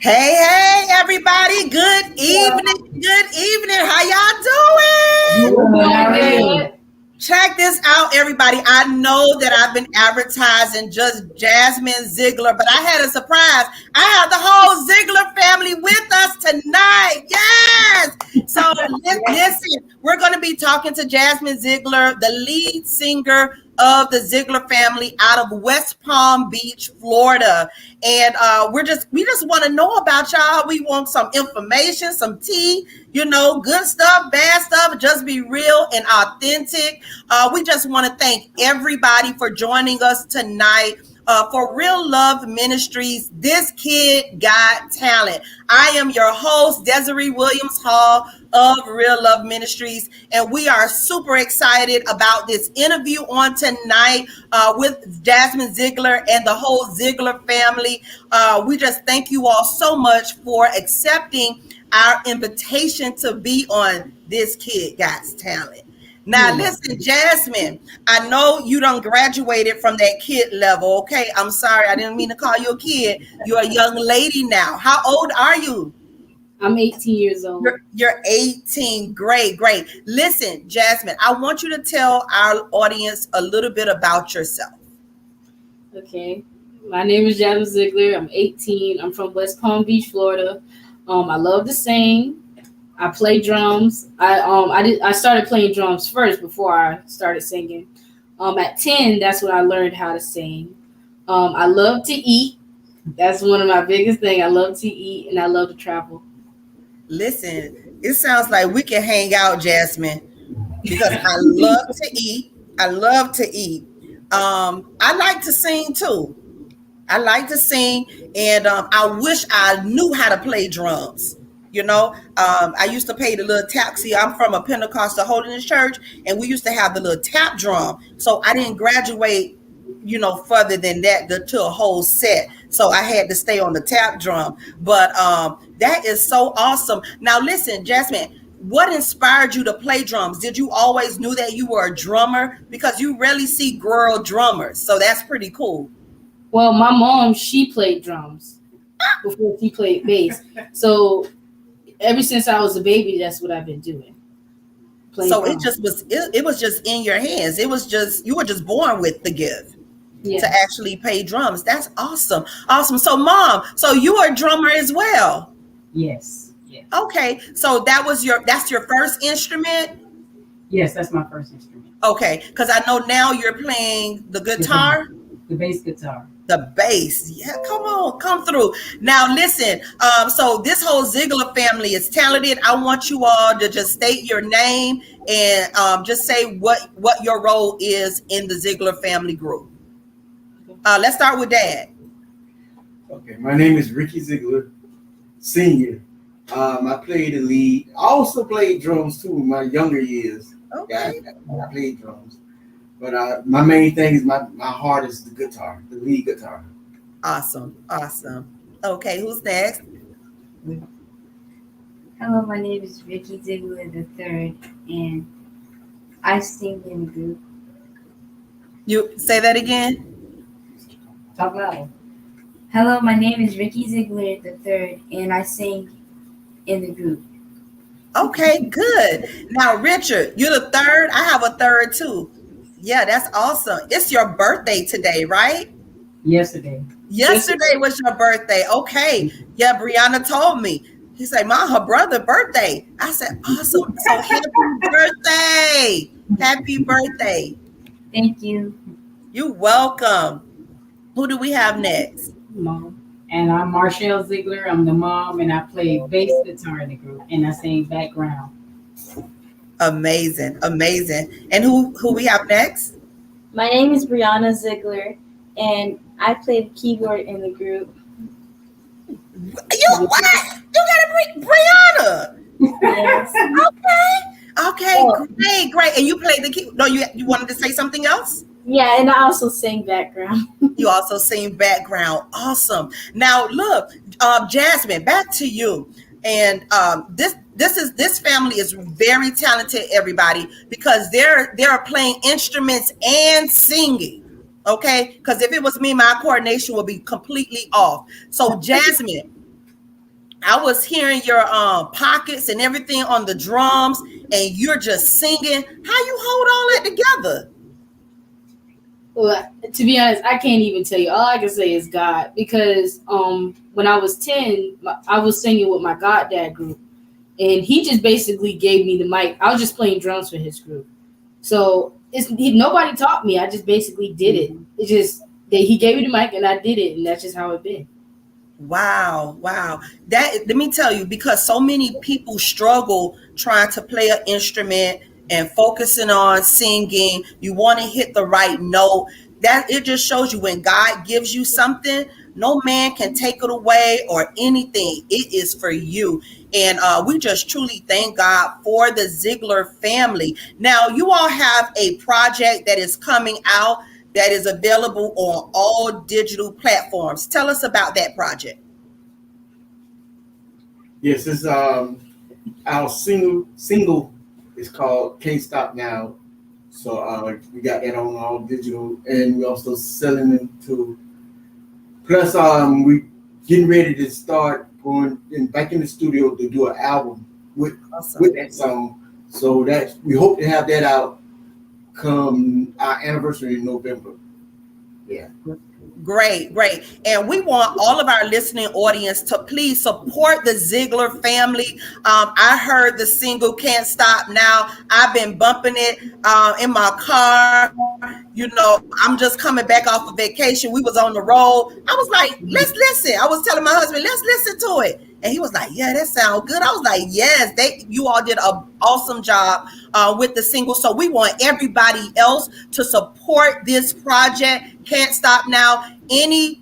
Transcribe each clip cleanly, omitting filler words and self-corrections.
Hey, hey, everybody. Good evening. Good evening. How y'all doing? Good. Check this out, everybody. I know that I've been advertising just Jasmine Zeigler, but I had a surprise. I have the whole Zeigler family with us tonight. Yes. So listen, we're going to be talking to Jasmine Zeigler, the lead singer of the Zeigler family out of West Palm Beach, Florida. And we just want to know about y'all. We want some information, some tea, good stuff, bad stuff, just be real and authentic. We just want to thank everybody for joining us tonight. For Real Love Ministries, this kid got talent. I am your host, Desiree Williams Hall of Real Love Ministries, and we are super excited about this interview on tonight with Jasmine Zeigler and the whole Zeigler family. We just thank you all so much for accepting our invitation to be on This Kid Got Talent. Now, listen, Jasmine, I know you done graduated from that kid level. Okay, I'm sorry. I didn't mean to call you a kid. You're a young lady now. How old are you? I'm 18 years old. You're 18. Great, great. Listen, Jasmine, I want you to tell our audience a little bit about yourself. Okay. My name is Jasmine Zeigler. I'm 18. I'm from West Palm Beach, Florida. I love to sing. I play drums. I started playing drums first before I started singing. At 10, that's when I learned how to sing. I love to eat. That's one of my biggest things. I love to eat and I love to travel. Listen, it sounds like we can hang out, Jasmine, because I love to eat. I love to eat. I like to sing too. I like to sing, and I wish I knew how to play drums. I used to play the little tap. See, I'm from a Pentecostal holiness church, and we used to have the little tap drum. So I didn't graduate, further than that to a whole set. So I had to stay on the tap drum. But that is so awesome. Now, listen, Jasmine, what inspired you to play drums? Did you always knew that you were a drummer? Because you rarely see girl drummers. So that's pretty cool. Well, my mom, she played drums before she played bass. So ever since I was a baby, that's what I've been doing. So drums. It was just in your hands. It was just, you were just born with the gift to actually play drums. That's awesome. Awesome. So Mom, so you are a drummer as well. Yes. Okay. So that's your first instrument? Yes, that's my first instrument. Okay. Because I know now you're playing the guitar. The bass guitar. The bass. Yeah, come on, come through. Now listen, so this whole Zeigler family is talented. I want you all to just state your name and just say what your role is in the Zeigler family group. Let's start with Dad. Okay, my name is Ricky Zeigler, Senior. I played the lead. I also played drums too in my younger years. Okay. I played drums. But my main thing is my heart is the guitar, the lead guitar. Awesome. Okay, who's next? Hello, my name is Ricky Zeigler III, and I sing in the group. You say that again? Talk loud. Hello, my name is Ricky Zeigler III, and I sing in the group. Okay, good. Now, Richard, you're the third. I have a third too. Yeah, that's awesome. It's your birthday today, right? Yesterday was your birthday. Okay. Yeah, Brianna told me. He said, Mom, her brother's birthday. I said, awesome. So happy birthday. Happy birthday. Thank you. You're welcome. Who do we have next? Mom. And I'm Marshall Zeigler. I'm the mom, and I play bass guitar in the group, and I sing background. Amazing. And who we have next? My name is Brianna Zeigler, and I play the keyboard in the group. You what? You gotta bring Brianna. Yes. Okay. Great. And you play the keyboard. No, you wanted to say something else? Yeah, and I also sing background. You also sing background. Awesome. Now look, Jasmine, back to you. And this family is very talented, everybody, because they're playing instruments and singing. Okay, because if it was me, my coordination would be completely off. So Jasmine, I was hearing your pockets and everything on the drums, and you're just singing. How you hold all that together? Well, to be honest, I can't even tell you. All I can say is God, because when I was 10, I was singing with my goddad group, and he just basically gave me the mic. I was just playing drums for his group, so nobody taught me. I just basically did it. It's just that he gave me the mic and I did it, and that's just how it been. Wow. That, let me tell you, because so many people struggle trying to play an instrument and focusing on singing. You want to hit the right note. That it just shows you when God gives you something, no man can take it away or anything. It is for you. And we just truly thank God for the Zeigler family. Now, you all have a project that is coming out that is available on all digital platforms. Tell us about that project. Yes, this our single is called "Can't Stop Now." So we got that on all digital, and we also selling them to. Plus, we getting ready to start going back in the studio to do an album with that song. So that we hope to have that out come our anniversary in November. Yeah. Great. And we want all of our listening audience to please support the Zeigler family. I heard the single "Can't Stop Now." I've been bumping it in my car. You know, I'm just coming back off of vacation. We was on the road. I was like, let's listen. I was telling my husband, let's listen to it. And he was like, yeah, that sounds good. I was like, yes, you all did an awesome job with the single. So we want everybody else to support this project. Can't Stop Now. Any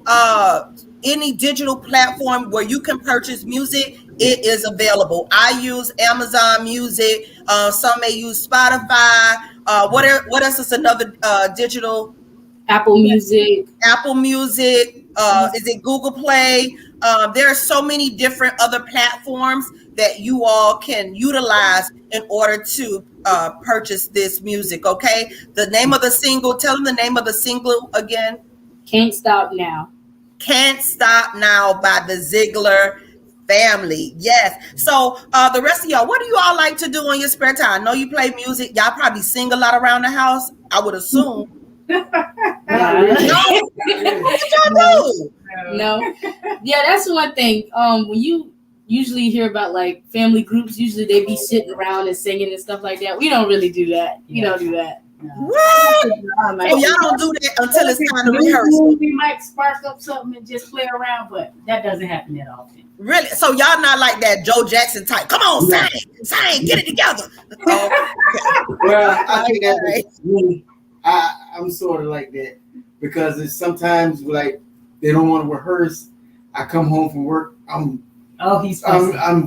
digital platform where you can purchase music, it is available. I use Amazon Music. Some may use Spotify. What else is another digital? Apple Music. Is it Google Play? There are so many different other platforms that you all can utilize in order to purchase this music. Okay, the name of the single. Tell them the name of the single again. Can't Stop Now. Can't Stop Now by the Zeigler family. Yes. So the rest of y'all, what do you all like to do in your spare time? I know you play music. Y'all probably sing a lot around the house, I would assume. No? What y'all do? No. Yeah, that's one thing. When you usually hear about like family groups, usually they be sitting around and singing and stuff like that. We don't really do that. We don't do that. What? So y'all don't do that until it's time to rehearse. We might spark up something and just play around, but that doesn't happen that often. Really? So y'all not like that Joe Jackson type? Come on, sing, get it together. Well, I think that's me. I'm sort of like that because it's sometimes like they don't want to rehearse. I come home from work. I'm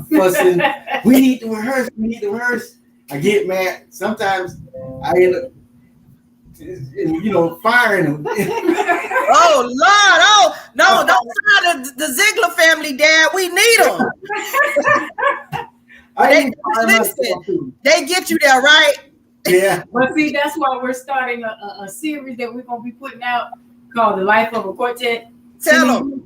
fussing. We need to rehearse. I get mad. Sometimes I end up, firing them. Oh Lord! Oh no! Don't fire the Zeigler family, Dad. We need them. They get you there, right? Yeah. Well, see, that's why we're starting a series that we're gonna be putting out called "The Life of a Quartet." Tell them.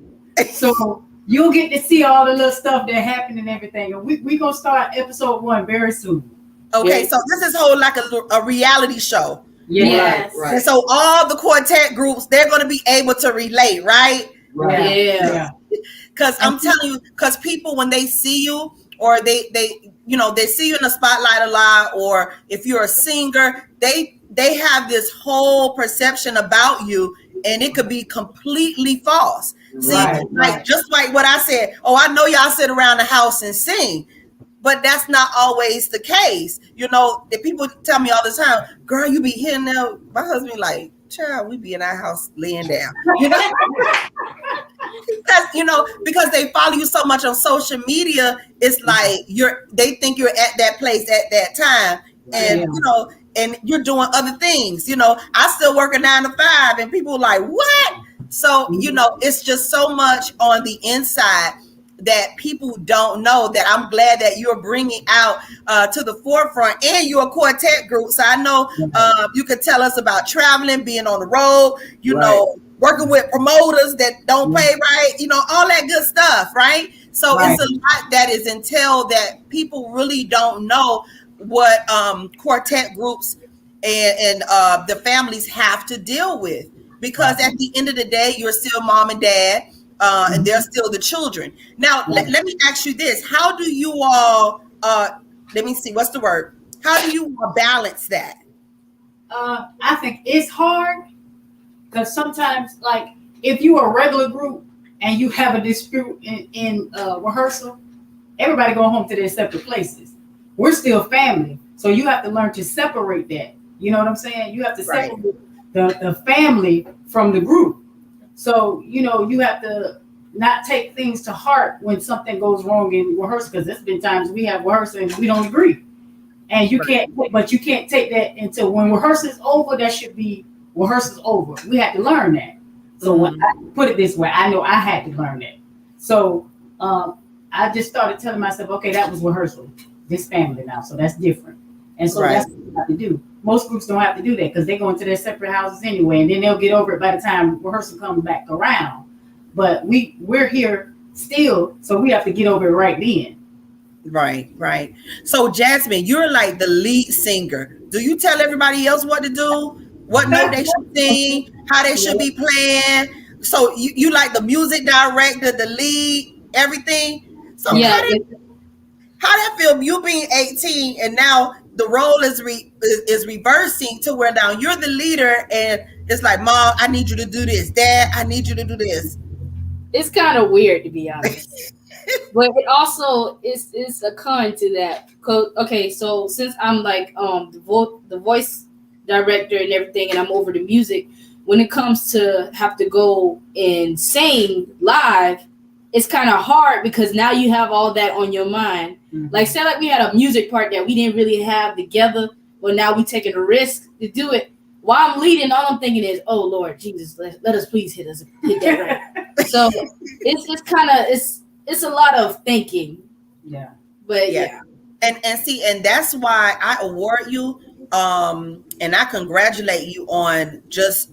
So you'll get to see all the little stuff that happened and everything. And we're gonna start episode 1 very soon. Okay, so this is whole like a reality show. Yes. Right. And so all the quartet groups, they're going to be able to relate, right? Right. Yeah. Because I'm telling you, because people, when they see you or they see you in the spotlight a lot, or if you're a singer, they have this whole perception about you, and it could be completely false. See, just like what I said, I know y'all sit around the house and sing. But that's not always the case. The people tell me all the time, girl, you be here now. My husband like, child, we be in our house laying down. Because they follow you so much on social media, it's like they think you're at that place at that time. And and you're doing other things. I still work a 9 to 5 and people are like, what? So, it's just so much on the inside that people don't know, that I'm glad that you're bringing out to the forefront, and you're a quartet group. So I know you could tell us about traveling, being on the road, working with promoters that don't pay right, all that good stuff, right? So Right. it's a lot that is entailed that people really don't know what quartet groups and the families have to deal with, because at the end of the day, you're still mom and dad, and they're still the children. Now, let me ask you this: how do you all? Let me see. What's the word? How do you balance that? I think it's hard because sometimes, like, if you're a regular group and you have a dispute in rehearsal, everybody go home to their separate places. We're still family, so you have to learn to separate that. You know what I'm saying? You have to separate the family from the group. So, you have to not take things to heart when something goes wrong in rehearsal, because there's been times we have rehearsal and we don't agree. And you can't take that until when rehearsal's over. That should be rehearsal's over. We had to learn that. So when I put it this way, I know I had to learn that. So I just started telling myself, okay, that was rehearsal. This family now, so that's different. And so that's what you have to do. Most groups don't have to do that because they go into their separate houses anyway, and then they'll get over it by the time rehearsal comes back around. But we're here still, so we have to get over it right then. Right. So Jasmine, you're like the lead singer. Do you tell everybody else what to do? What note they should sing? How they should be playing? So you like the music director, the lead, everything? So Yeah. how that feel? You being 18 and now the role is reversing to where now you're the leader and it's like, Mom, I need you to do this. Dad, I need you to do this. It's kind of weird, to be honest. But it also is a con to that. Okay, so since I'm like the voice director and everything, and I'm over the music, when it comes to have to go and sing live, it's kind of hard because now you have all that on your mind. Mm-hmm. Like, say like we had a music part that we didn't really have together, but now we taking a risk to do it. While I'm leading, all I'm thinking is, oh Lord Jesus, let us please hit that right. So it's kind of it's a lot of thinking. Yeah. But yeah. And see, and that's why I award you and I congratulate you on just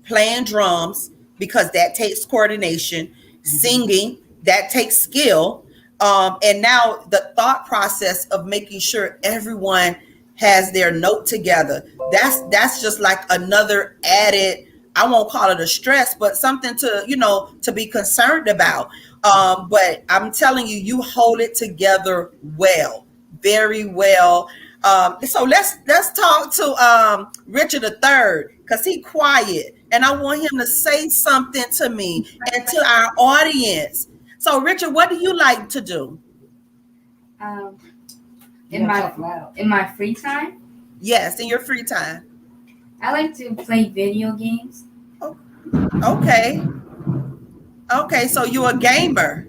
playing drums, because that takes coordination, singing, that takes skill, and now the thought process of making sure everyone has their note together. That's just like another added, I won't call it a stress, but something to be concerned about. But I'm telling you, you hold it together well, very well. So let's talk to Richard III, because he quiet and I want him to say something to me and to our audience. So Richard, what do you like to do? In my free time? Yes, in your free time. I like to play video games. Okay, so you're a gamer.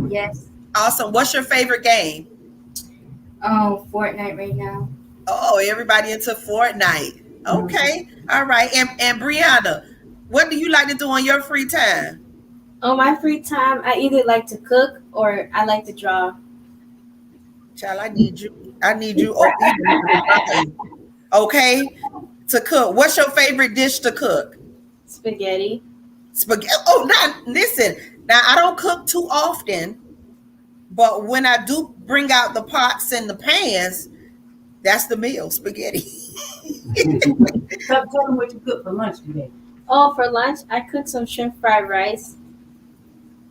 Yes. Awesome. What's your favorite game? Oh, Fortnite right now. Oh, everybody into Fortnite. Okay. All right. And Brianna, what do you like to do on your free time? On my free time, I either like to cook or I like to draw. Child, I need you. Okay. To cook. What's your favorite dish to cook? Spaghetti. Oh, now listen. Now I don't cook too often, but when I do bring out the pots and the pans, that's the meal, spaghetti. Tell them what you cooked for lunch today. Oh, for lunch, I cooked some shrimp fried rice.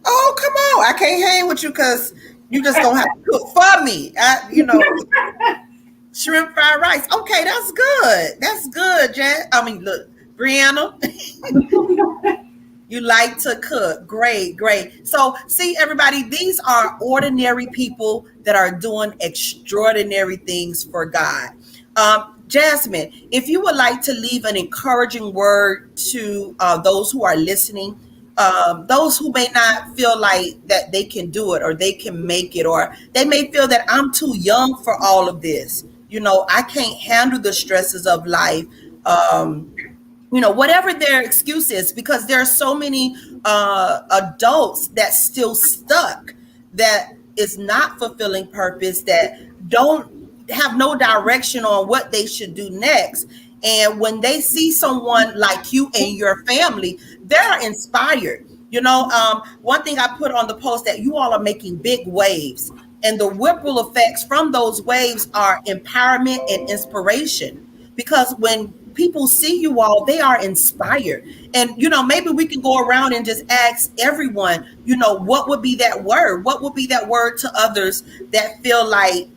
Oh, come on. I can't hang with you because you just don't have to cook for me. Shrimp fried rice. Okay, that's good. That's good, Jan. I mean, look, Brianna, you like to cook. Great. So, see, everybody, these are ordinary people that are doing extraordinary things for God. Jasmine, if you would like to leave an encouraging word to those who are listening, those who may not feel like that they can do it or they can make it, or they may feel that I'm too young for all of this. I can't handle the stresses of life. Whatever their excuse is, because there are so many adults that's still stuck, that is not fulfilling purpose, that don't have no direction on what they should do next. And when they see someone like you and your family, they're inspired. One thing I put on the post that you all are making big waves, and the ripple effects from those waves are empowerment and inspiration. Because when people see you all, they are inspired. And maybe we can go around and just ask everyone, what would be that word? What would be that word to others that feel like,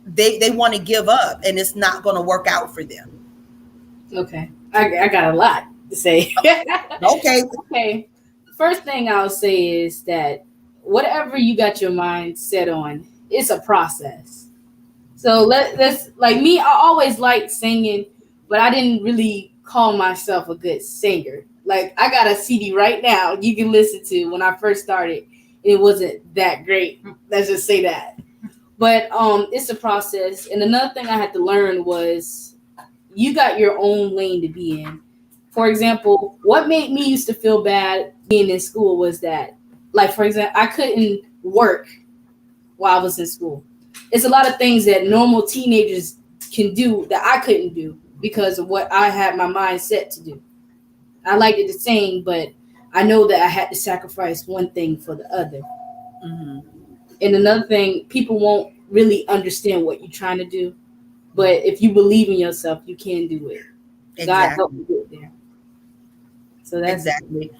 they want to give up and it's not going to work out for them? Okay. I got a lot to say. Okay. Okay. First thing I'll say is that whatever you got your mind set on, it's a process. So let's like me, I always liked singing, but I didn't really call myself a good singer. Like I got a CD right now you can listen to when I first started. It wasn't that great. Let's just say that. But it's a process. And another thing I had to learn was you got your own lane to be in. For example, what made me used to feel bad being in school was that, like, for example, I couldn't work while I was in school. It's a lot of things that normal teenagers can do that I couldn't do because of what I had my mind set to do. I liked it to sing, but I know that I had to sacrifice one thing for the other. Mm-hmm. And another thing, people won't really understand what you're trying to do. But if you believe in yourself, you can do it. Exactly. God helped me get there. So that's exactly.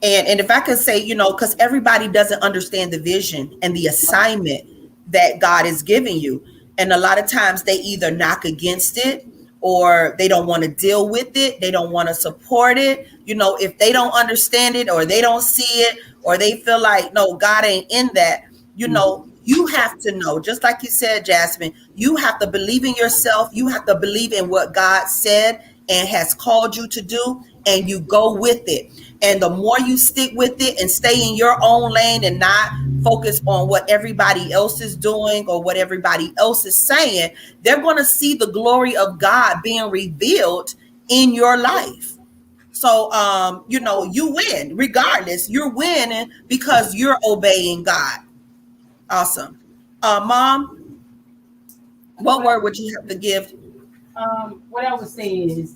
And if I could say, because everybody doesn't understand the vision and the assignment that God is giving you. And a lot of times they either knock against it or they don't want to deal with it. They don't want to support it. If they don't understand it or they don't see it or they feel like, no, God ain't in that, you have to know, just like you said, Jasmine, you have to believe in yourself. You have to believe in what God said and has called you to do, and you go with it. And the more you stick with it and stay in your own lane and not focus on what everybody else is doing or what everybody else is saying, they're going to see the glory of God being revealed in your life. So, you win regardless. You're winning because you're obeying God. Awesome. Mom, what word would you have to give? What I would say is,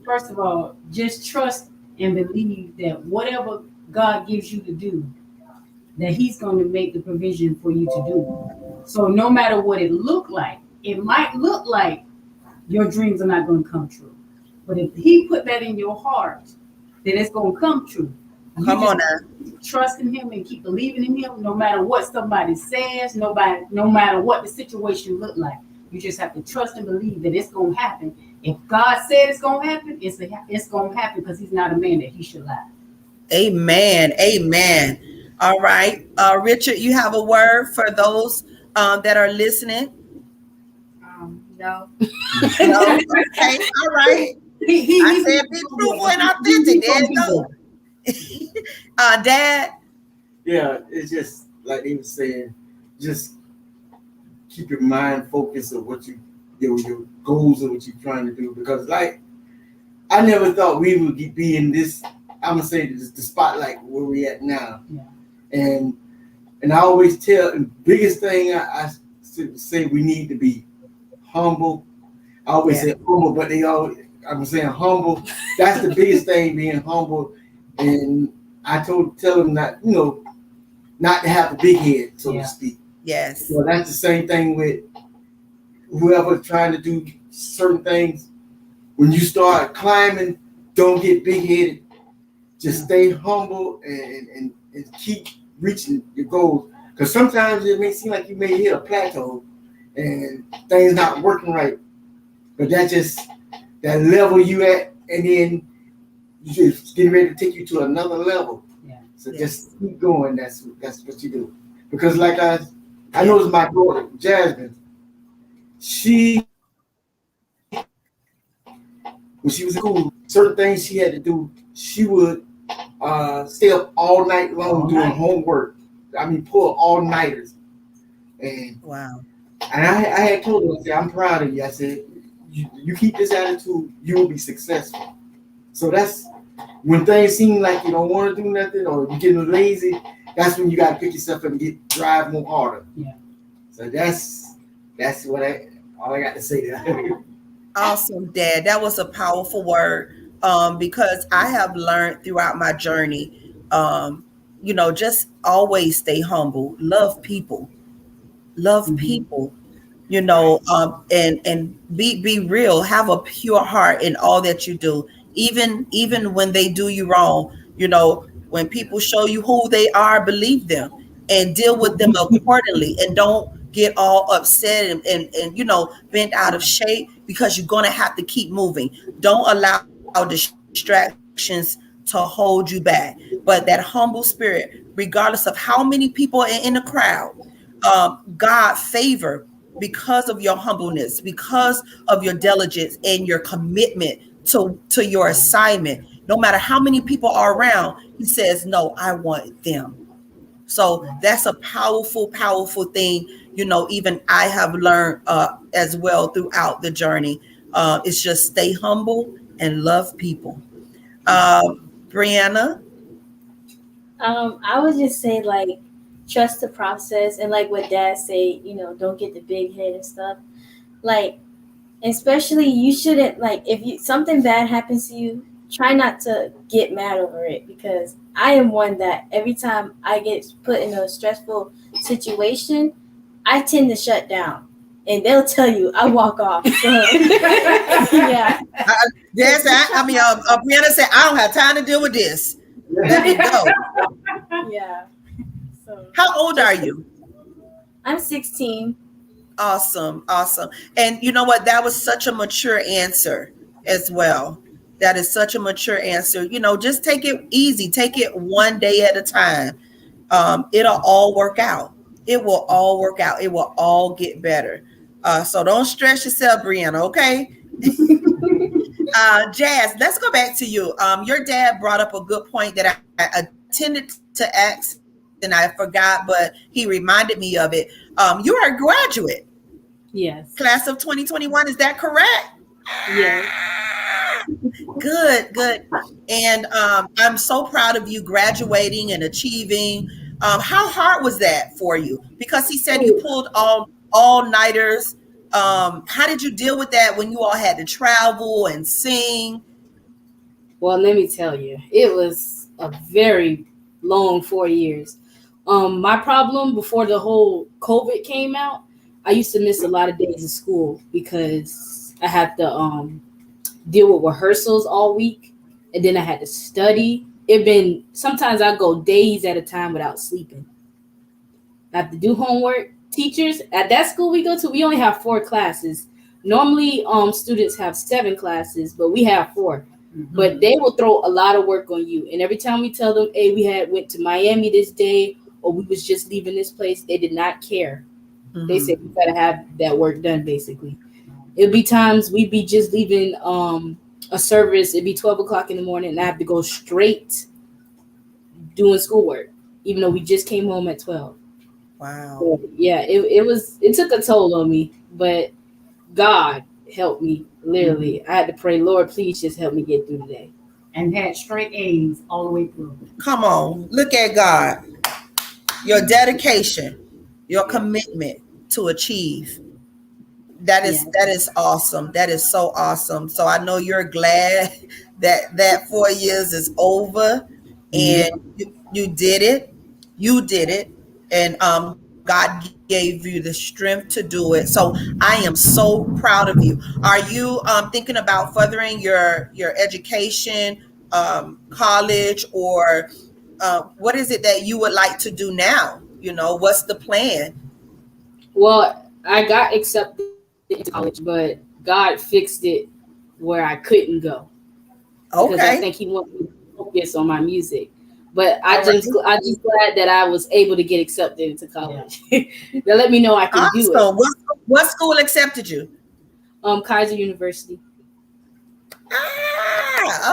first of all, just trust and believe that whatever God gives you to do, that He's going to make the provision for you to do. So no matter what it look like, it might look like your dreams are not going to come true. But if He put that in your heart, that it's going to come true. Come on now. Trust in Him and keep believing in Him, no matter what somebody says, no matter what the situation look like. You just have to trust and believe that it's going to happen. If God said it's going to happen, it's going to happen because He's not a man that He should lie. Amen. Amen. All right. Richard, you have a word for those that are listening? No. No? Okay. All right. I said be truthful and authentic. There you go. Dad? Yeah, it's just like they were saying, just keep your mind focused on what your goals and what you're trying to do. Because like I never thought we would be in this, I'm gonna say this, the spotlight where we at now. Yeah. And I always tell the biggest thing I say we need to be humble. I always say humble, but I'm saying humble. That's the biggest thing, being humble. And I tell them that, not to have a big head, so to speak. Yes. So that's the same thing with whoever trying to do certain things. When you start climbing, don't get big headed. Just stay humble and keep reaching your goals. Because sometimes it may seem like you may hit a plateau and things not working right. But that's just that level you at, and then you just getting ready to take you to another level. Yeah. So just keep going. That's what you do. Because like I noticed my daughter, Jasmine, when she was in school, certain things she had to do, she would stay up all night long doing homework. I mean, pull all-nighters. And wow. And I had told her, I said, I'm proud of you. I said, you keep this attitude, you will be successful. So that's when things seem like you don't want to do nothing or you're getting lazy, that's when you got to pick yourself up and drive more harder. Yeah. So that's what all I got to say to that. Awesome, Dad. That was a powerful word. Because I have learned throughout my journey, um, just always stay humble, love Mhm. people, Right. and be real, have a pure heart in all that you do, even when they do you wrong. When people show you who they are, believe them and deal with them accordingly, and don't get all upset and bent out of shape, because you're going to have to keep moving. Don't allow distractions to hold you back. But that humble spirit, regardless of how many people are in the crowd, God favor because of your humbleness, because of your diligence and your commitment to your assignment. No matter how many people are around, he says, no, I want them. So that's a powerful, powerful thing. Even I have learned as well throughout the journey. It's just stay humble and love people. Brianna. I would just say like trust the process, and like what Dad say, don't get the big head and stuff. Like, especially you shouldn't, like, if you something bad happens to you, try not to get mad over it, because I am one that every time I get put in a stressful situation, I tend to shut down, and they'll tell you I walk off. So yeah. Uh, yes, Brianna said, I don't have time to deal with this. Let me go. Yeah. So How old are just you? I'm 16. Awesome, awesome. And you know what? That was such a mature answer as well. That is such a mature answer. Just take it easy. Take it one day at a time. It'll all work out. It will all work out. It will all get better. So don't stress yourself, Brianna. Okay. Jazz, let's go back to you. Your dad brought up a good point that I intended to ask and I forgot, but he reminded me of it. You are a graduate, Yes. class of 2021. Is that correct? Yes. Good, good. And I'm so proud of you graduating and achieving. How hard was that for you? Because he said you Ooh. pulled all nighters. How did you deal with that when you all had to travel and sing? Well, let me tell you, it was a very long 4 years. My problem before the whole COVID came out, I used to miss a lot of days of school because I had to deal with rehearsals all week, and then I had to study. It been sometimes I go days at a time without sleeping. I have to do homework. Teachers at that school we go to, we only have 4 classes. Normally, students have 7 classes, but we have 4. But they will throw a lot of work on you. And every time we tell them, hey, we had went to Miami this day, or we was just leaving this place, they did not care. They Mhm. said you gotta have that work done basically. It'd be times we'd be just leaving a service, it'd be 12 o'clock in the morning, and I have to go straight doing schoolwork, even though we just came home at 12. Wow. So, yeah, it took a toll on me, but God helped me. Literally, I had to pray, Lord, please just help me get through today. And had straight A's all the way through. Come on. Look at God. Your dedication, your Yeah. commitment to achieve. That is Yeah. that is awesome. That is so awesome. So I know you're glad that 4 years is over, Yeah. and you did it. You did it, and God gave you the strength to do it. So I am so proud of you. Are you thinking about furthering your education, college, or what is it that you would like to do now? What's the plan? Well, I got accepted into college, but God fixed it where I couldn't go because I Okay. think He wants me to focus on my music. But All right. I just glad that I was able to get accepted into college. That let me know I can do it. Awesome. What school accepted you? Kaiser University.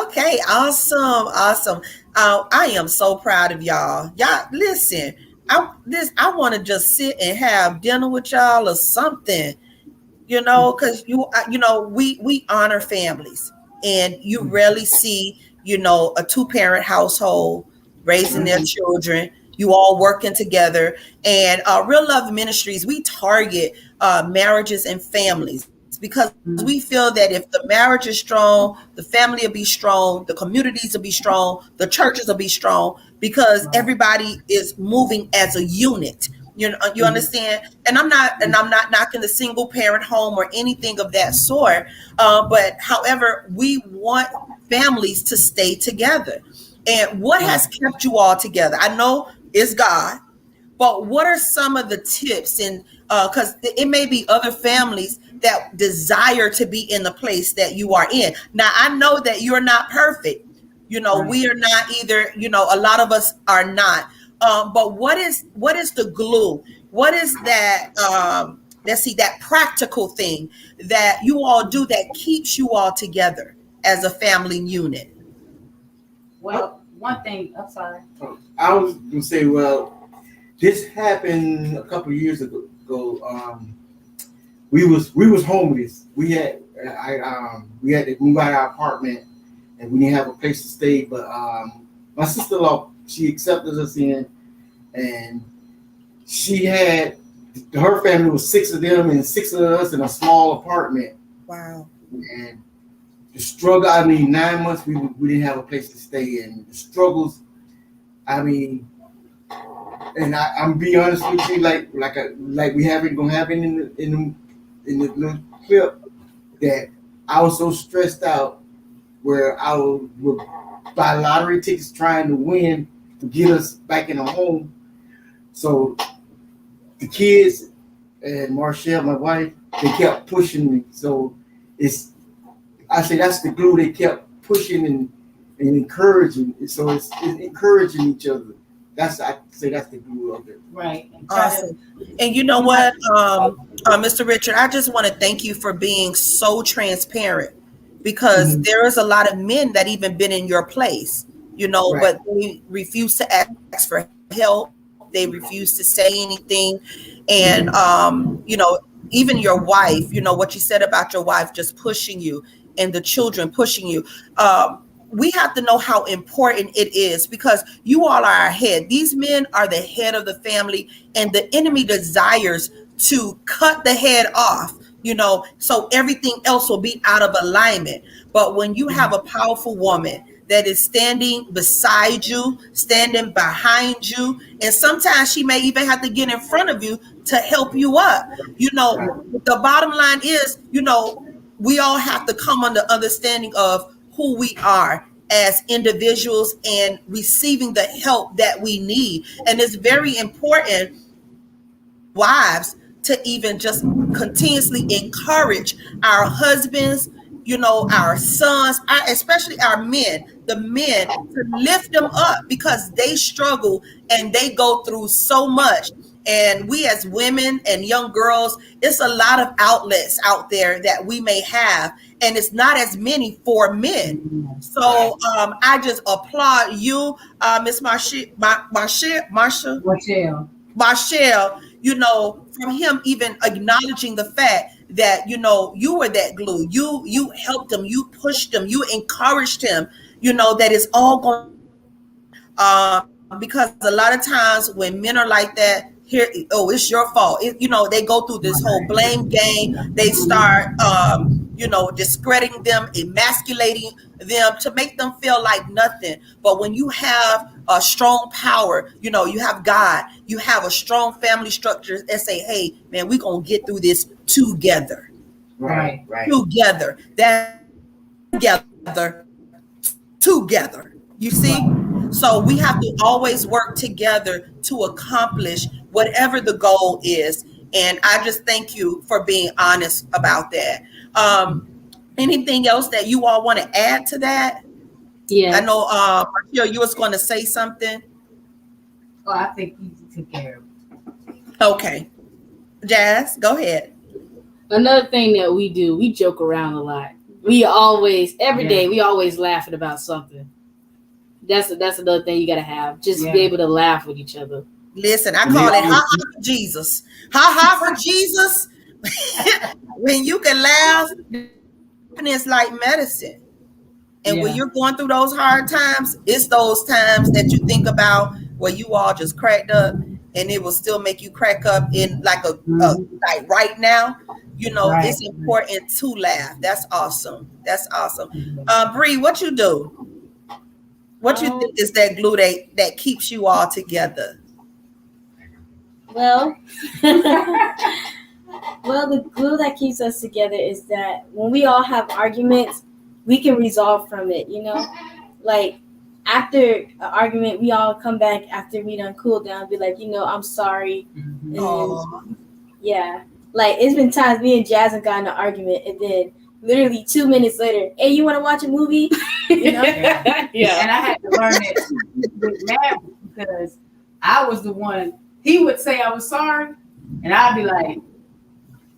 Okay. Awesome. Awesome. I am so proud of y'all. Y'all, listen. I want to just sit and have dinner with y'all or something. Because we honor families, and you rarely see a two-parent household raising their children. You all working together, and Real Love Ministries, we target marriages and families. because we feel that if the marriage is strong, the family will be strong, the communities will be strong, the churches will be strong, because everybody is moving as a unit. You understand? And I'm not knocking the single parent home or anything of that sort. But however, we want families to stay together. And what has kept you all together? I know it's God, but what are some of the tips? And because it may be other families that desire to be in the place that you are in. Now, I know that you're not perfect. We are not either. A lot of us are not. But what is the glue? What is that? Let's see, that practical thing that you all do that keeps you all together as a family unit. Well, one thing, I'm sorry. I was gonna say, well, this happened a couple of years ago. We was homeless. We had to move out of our apartment, and we didn't have a place to stay. But my sister-in-law, she accepted us in, and she had her family was 6 of them and 6 of us in a small apartment. Wow. And the struggle, 9 months we didn't have a place to stay, and the struggles, and I'm be honest with you, like we gonna have it in the little clip, that I was so stressed out where I would buy lottery tickets trying to win to get us back in a home. So the kids and Marshall, my wife, they kept pushing me. So I say that's the glue. They kept pushing and encouraging. So it's encouraging each other. I say that's the glue of it. Right. Awesome. And you know what, Mr. Richard, I just want to thank you for being so transparent, because there is a lot of men that even been in your place, Right. but they refuse to ask for help. They refuse to say anything. And, even your wife, what you said about your wife just pushing you and the children pushing you. We have to know how important it is, because you all are our head. These men are the head of the family, and the enemy desires to cut the head off, so everything else will be out of alignment. But when you have a powerful woman that is standing beside you, standing behind you, and sometimes she may even have to get in front of you to help you up. The bottom line is, we all have to come under understanding of who we are as individuals and receiving the help that we need. And it's very important, wives, to even just continuously encourage our husbands, our sons, especially our men, the men, to lift them up, because they struggle and they go through so much. And we as women and young girls, it's a lot of outlets out there that we may have, and it's not as many for men. So I just applaud you, Miss Marshall, from him even acknowledging the fact that, you were that glue. You helped him, you pushed him, you encouraged him, that it's all going, because a lot of times when men are like that, it's your fault. They go through this whole blame game. They start, discrediting them, emasculating them to make them feel like nothing. But when you have a strong power, you have God, you have a strong family structure that say, hey, man, we're going to get through this together. Right. Together. That together. You see? So we have to always work together to accomplish whatever the goal is. And I just thank you for being honest about that. Anything else that you all want to add to that? Yeah. I know, Marcia, you was going to say something. Oh, I think you took care of it. Okay. Jazz, go ahead. Another thing that we do, we joke around a lot. We always, every day, we always laughing about something. That's another thing you got to have. Just be able to laugh with each other. Listen, I call it ha-ha for Jesus. Ha-ha for Jesus. When you can laugh, it's like medicine. And when you're going through those hard times, it's those times that you think about where you all just cracked up and it will still make you crack up in like a Mhm. like right now. Right. It's important to laugh. That's awesome. That's awesome. Mhm. Bree, what you do? What you Um, think is that glue that keeps you all together? well, well, the glue that keeps us together is that when we all have arguments, we can resolve from it. Like after an argument, we all come back after we done cool down, be like, I'm sorry, Mhm. and Oh, yeah, like it's been times me and Jazz got in an argument, and then literally 2 minutes later, hey, you want to watch a movie? Yeah. Yeah. And I had to learn that too with Maverick because I was the one. He would say I was sorry, and I'd be like,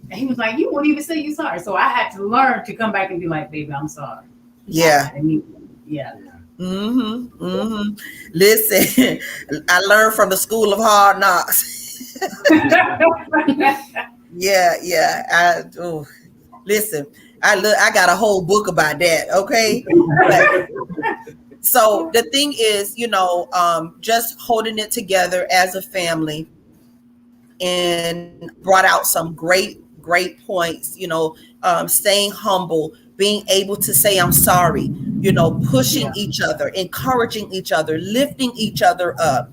and he was like, "You won't even say you sorry." So I had to learn to come back and be like, "Baby, I'm sorry." yeah. I mean, yeah. Mm-hmm. Mm-hmm. Listen, I learned from the school of hard knocks. Yeah, yeah. Listen, I got a whole book about that. Okay, but so the thing is, just holding it together as a family, and brought out some great points. Staying humble, being able to say I'm sorry. Pushing Yeah. each other, encouraging each other, lifting each other up.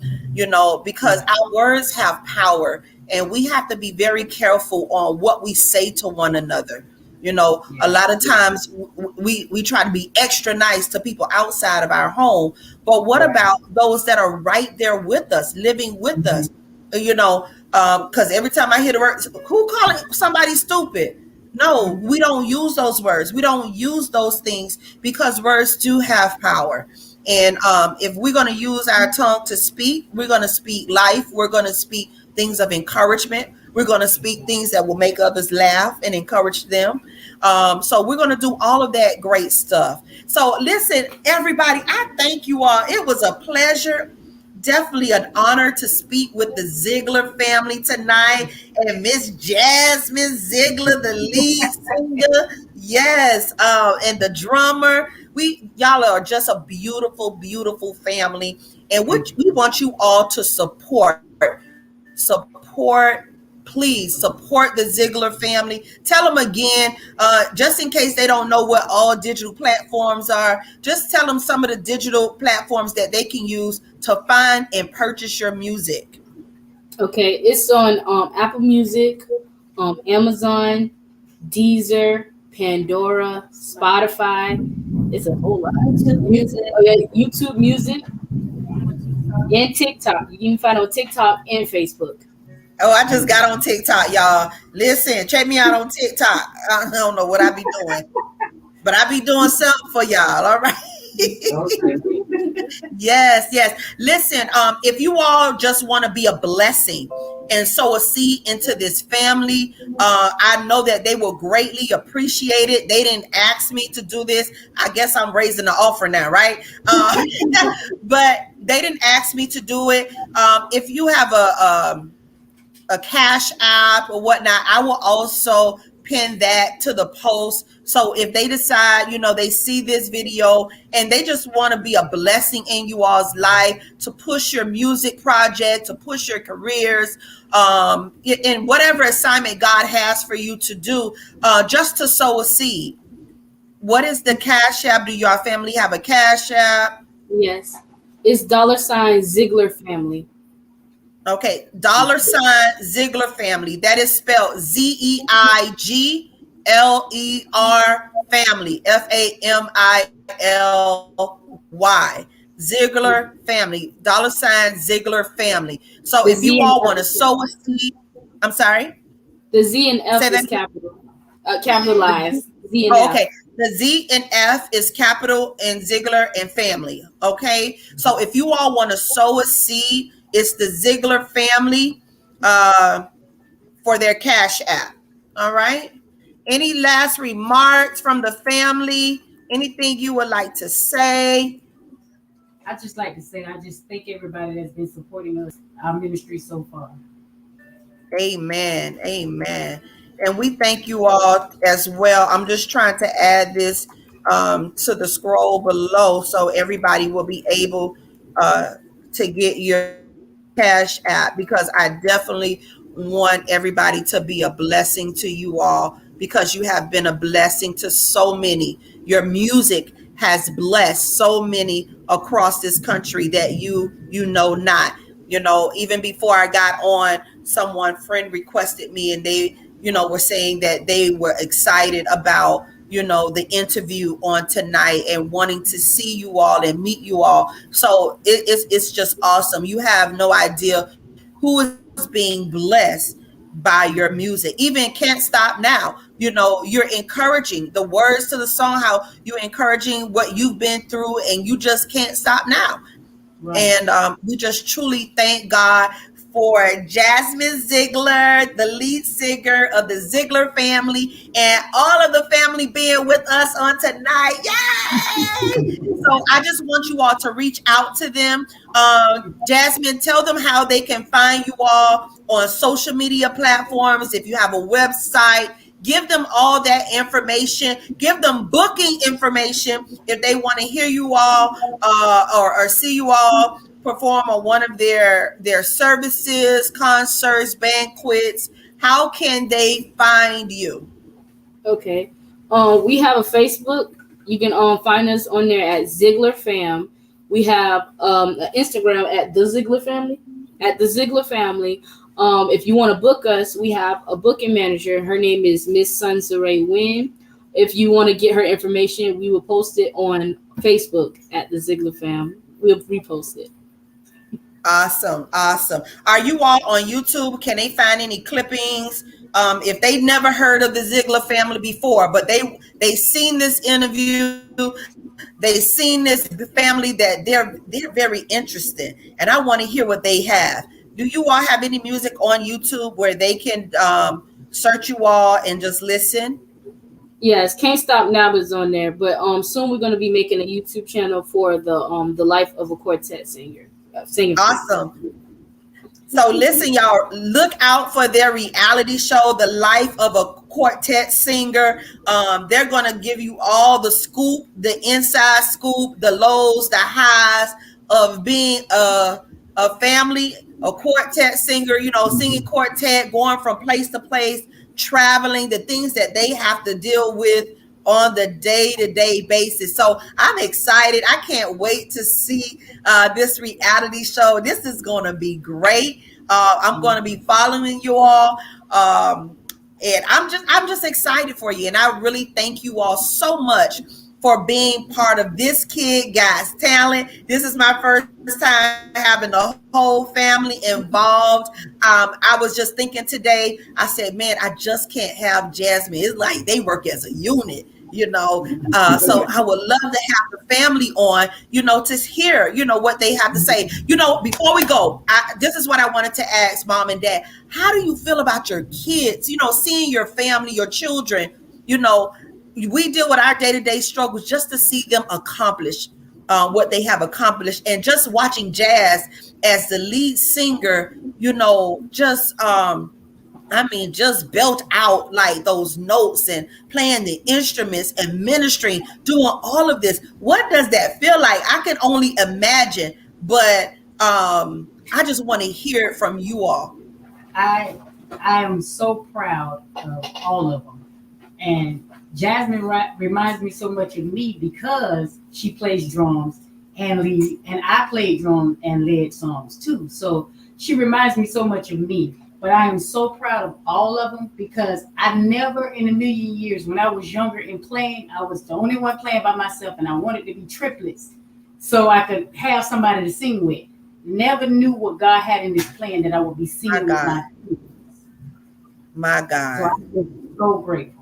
Because Right. our words have power, and we have to be very careful on what we say to one another. A Yeah. lot of times we try to be extra nice to people outside of our home, but what Right. about those that are right there with us, living with Mhm. us? Because every time I hear the word, who calling somebody stupid? No, Mhm. we don't use those words. We don't use those things because words do have power. And if we're going to use our tongue to speak, we're going to speak life. We're going to speak things of encouragement. We're going to speak things that will make others laugh and encourage them. So we're going to do all of that great stuff. So listen, everybody, I thank you all. It was a pleasure, definitely an honor to speak with the Ziegler family tonight, and Miss Jasmine Ziegler, the lead singer. Yes, and the drummer. Y'all are just a beautiful, beautiful family, and Thank we want you all to support. Please support the Ziegler family. Tell them again, just in case they don't know what all digital platforms are. Just tell them some of the digital platforms that they can use to find and purchase your music. Okay, it's on Apple Music, Amazon, Deezer, Pandora, Spotify. It's a whole lot. YouTube Music. Oh yeah, YouTube Music and TikTok. You can find it on TikTok and Facebook. Oh, I just got on TikTok, y'all. Listen, check me out on TikTok. I don't know what I be doing, but I be doing something for y'all. All right. Okay. Yes, yes. Listen, if you all just want to be a blessing and sow a seed into this family, I know that they will greatly appreciate it. They didn't ask me to do this. I guess I'm raising the offer now, right? But they didn't ask me to do it. If you have a cash app or whatnot, I will also pin that to the post. So if they decide, they see this video and they just want to be a blessing in you all's life, to push your music project, to push your careers, in whatever assignment God has for you to do, just to sow a seed. What is the cash app? Do your family have a cash app? Yes, it's $ Ziegler family. Okay, $ Ziegler family. That is spelled Zeigler family. FAMILY. Ziegler family. $ family. So The if you Z and all want F to is sow a seed, I'm sorry. the Z and Say F that. is capital, capitalized. Z and Oh, F. okay. The Z and F is capital and Ziegler and family. Okay. So if you all want to sow a seed, it's the Ziegler family uh, for their cash app. All right. Any last remarks from the family? Anything you would like to say? I just like to say I just thank everybody that's been supporting us, our ministry so far. Amen. Amen. And we thank you all as well. I'm just trying to add this to the scroll below so everybody will be able uh, to get your Cash App, because I definitely want everybody to be a blessing to you all, because you have been a blessing to so many. Your music has blessed so many across this country that you know not. You know, even before I got on, someone friend requested me, and they, were saying that they were excited about, the interview on tonight and wanting to see you all and meet you all. So it's just awesome. You have no idea who is being blessed by your music. Even Can't Stop Now, you're encouraging the words to the song, how you're encouraging what you've been through, and you just can't stop now. Right. And we just truly thank God for Jasmine Zeigler, the lead singer of the Zeigler family, and all of the family being with us on tonight. Yay! So I just want you all to reach out to them. Jasmine, tell them how they can find you all on social media platforms. If you have a website, give them all that information. Give them booking information if they want to hear you all, or see you all perform on one of their services, concerts, banquets. How can they find you? Okay. We have a Facebook. You can find us on there at Zeigler Fam. We have an Instagram at the Zeigler Family. At the Zeigler Family. If you want to book us, we have a booking manager. Her name is Miss Desiree Wynn. If you want to get her information, we will post it on Facebook at the Zeigler Fam. We'll repost it. Awesome, awesome. Are you all on YouTube? Can they find any clippings? If they never heard of the Zeigler family before, but they seen this interview, they seen this family, that they're very interested, and I want to hear what they have. Do you all have any music on YouTube where they can search you all and just listen? Yes, Can't Stop Now is on there, but soon we're going to be making a YouTube channel for the life of a quartet singer, singing. Awesome. So listen, y'all, look out for their reality show, The Life of a Quartet Singer. They're going to give you all the scoop, the inside scoop, the lows, the highs of being a family, a quartet singer, singing quartet, going from place to place, traveling, the things that they have to deal with on the day-to-day basis. So I'm excited. I can't wait to see this reality show. This is going to be great. I'm going to be following you all. And I'm just excited for you. And I really thank you all so much for being part of this Kid Guy's Talent. This is my first time having the whole family involved. I was just thinking today, I said, man, I just can't have Jasmine. It's like they work as a unit. So I would love to have the family on, to hear, what they have to say. Before we go, this is what I wanted to ask Mom and Dad. How do you feel about your kids, seeing your family, your children, we deal with our day-to-day struggles just to see them accomplish what they have accomplished. And just watching Jazz as the lead singer, just belt out like those notes and playing the instruments and ministering, doing all of this. What does that feel like? I can only imagine, but I just want to hear it from you all. I am so proud of all of them. And Jasmine reminds me so much of me because she plays drums and lead, and I play drum and lead songs too. So she reminds me so much of me. But I am so proud of all of them because I never in a million years, when I was younger and playing, I was the only one playing by myself, and I wanted to be triplets so I could have somebody to sing with. Never knew what God had in this plan that I would be singing with my kids. My God. So I'm so grateful.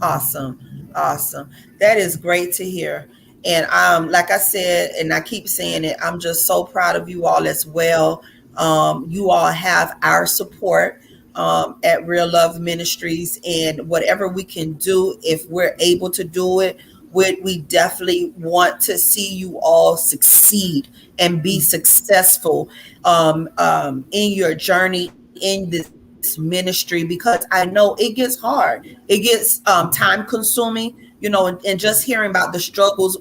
Awesome. That is great to hear. And like I said, and I keep saying it, I'm just so proud of you all as well. You all have our support at Real Love Ministries, and whatever we can do, if we're able to do it, we definitely want to see you all succeed and be successful in your journey in this ministry, because I know it gets hard. It gets time consuming, and just hearing about the struggles,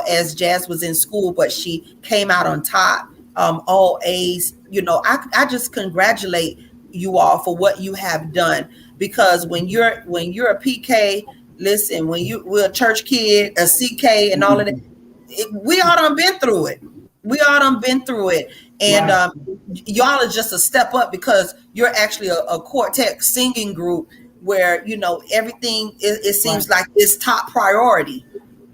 as Jazz was in school, but she came out on top, all A's, I just congratulate you all for what you have done, because when you're a PK, listen, we're a church kid, a CK, and all of that, we all done been through it. We all done been through it, and Right. y'all are just a step up because you're actually a quartet singing group where everything it seems Right. like it's top priority.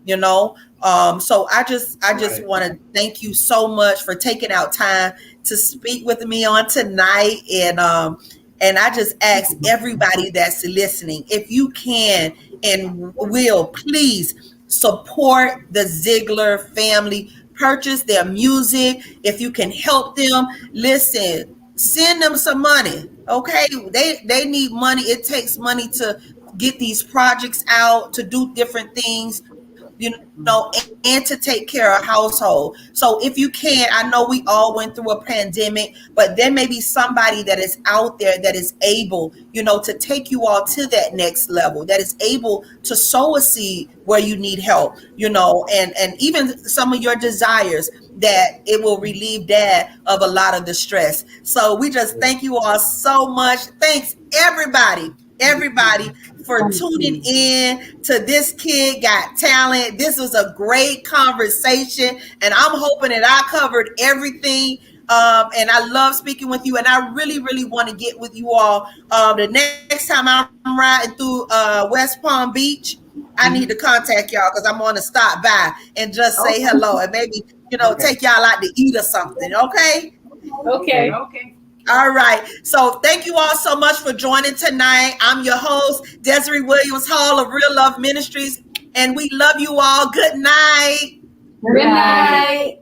So I just Right. want to thank you so much for taking out time to speak with me on tonight, and I just ask everybody that's listening, if you can and will, please support the Zeigler family, purchase their music. If you can help them, listen, send them some money. Okay, they need money. It takes money to get these projects out, to do different things, and to take care of household. So if you can, I know we all went through a pandemic, but there may be somebody that is out there that is able, to take you all to that next level, that is able to sow a seed where you need help, and even some of your desires, that it will relieve that of a lot of the stress. So we just thank you all so much. Thanks everybody for tuning in to This Kid Got Talent. This was a great conversation, and I'm hoping that I covered everything. And I love speaking with you, and I really, really want to get with you all. The next time I'm riding through West Palm Beach, I need to contact y'all because I'm going to stop by and just say hello, and maybe take y'all out to eat or something. Okay. Okay. Okay. All right. So thank you all so much for joining tonight. I'm your host, Desiree Williams Hall of Real Love Ministries, and we love you all. Good night. Good night.